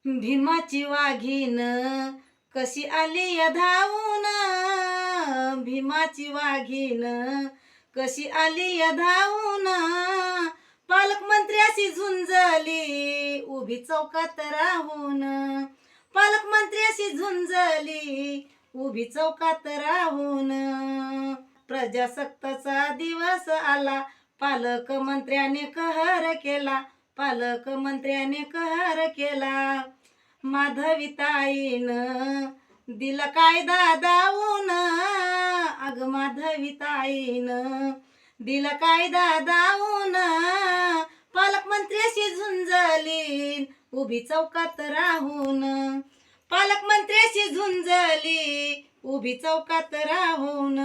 भीमाची वाघीण कशी आली या धावून, भीमाची वाघीण कशी आली या धावून, पालकमंत्र्याशी झुंजली उभी चौकात राहून, पालकमंत्र्याशी झुंजली उभी चौकात राहून. प्रजासत्ताचा दिवस आला, पालकमंत्र्याने कहर केला, पालकमंत्र्याने कहर केला. माधवीताईनं दिला कायदा दावून, अग माधवीताईनं दिला कायदा दावून, पालकमंत्र्याशी झुंजली उभी चौकात राहून, पालकमंत्र्याशी झुंजली उभी चौकात राहून.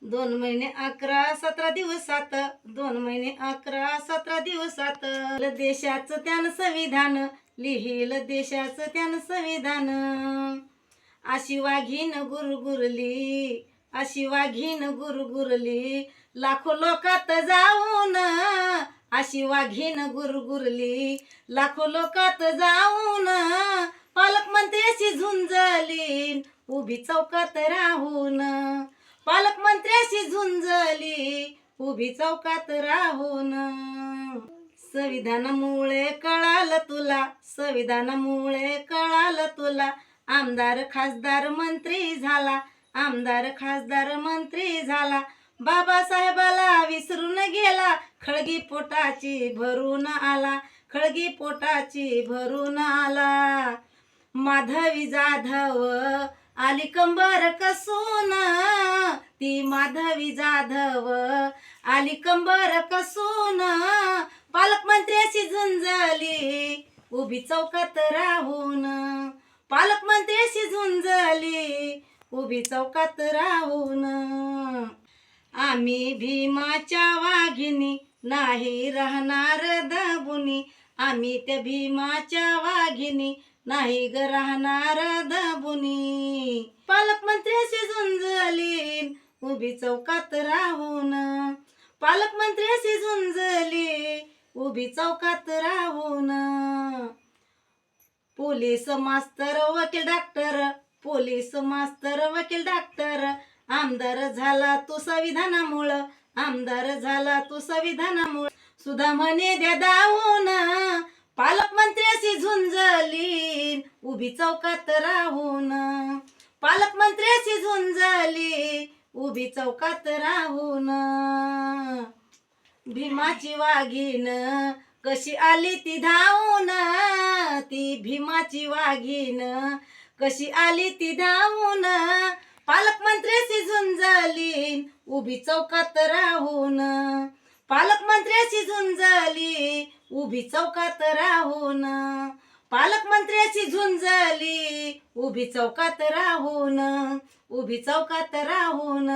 2 महिने 11 17 दिवसात, 2 महिने 11 17 दिवसात देशाचं त्यानं संविधान लिहिलं, देशाचं त्यानं संविधान. अशी वाघीण गुरगुरली, अशी वाघीण गुरगुरली लाखो लोकात जाऊन, अशी वाघीण गुरगुरली लाखो लोकात जाऊन, पालकमंत्र्याशी झुंजली उभी चौकात राहून, पालकमंत्र्याशी झुंजली उभी चौकात राहून. संविधानामुळे कळालं तुला, संविधानामुळे कळालं तुला, आमदार खासदार मंत्री झाला, आमदार खासदार मंत्री झाला. बाबासाहेबाला विसरून गेला, खळगी पोटाची भरून आला, खळगी पोटाची भरून आला. माधवी जाधव आली कंबर कसून, ती माधवी जाधव आली कंबर कसून, पालकमंत्र्याशी झुंजली उभी चौकात राहून, पालकमंत्र्याशी झुंजली उभी चौकात राहून. आम्ही भीमाच्या वाघिणी नाही राहणार दबुनी, आम्ही त्या भीमाच्या वाघिणी नाही ग राहणार दबुनी, पालकमंत्र्याशी झुंजली उभी चौकात राहून, पालकमंत्र्याशी झुंजली उभी चौकात राहून. पोलीस मास्तर वकील डॉक्टर, पोलीस मास्तर वकील डॉक्टर, आमदार झाला तू संविधानामुळं, आमदार झाला तू संविधानामुळं. सुधा म्हणे द्या दावून, पालकमंत्र्याशी झुंजली उभी चौकात राहून, पालकमंत्र्याशी झुंजली उभी चौकात राहून. भीमाची वाघीण कशी आली ती धावून, ती भीमाची वाघीण कशी आली ती धावून, पालकमंत्र्याशी झुंजली उभी चौकात राहून, पालकमंत्र्याशी झुंजली उभी चौकात राहून, पालकमंत्र्याशी झुंजली उभी चौकात राहून, उभी चौकात राहून.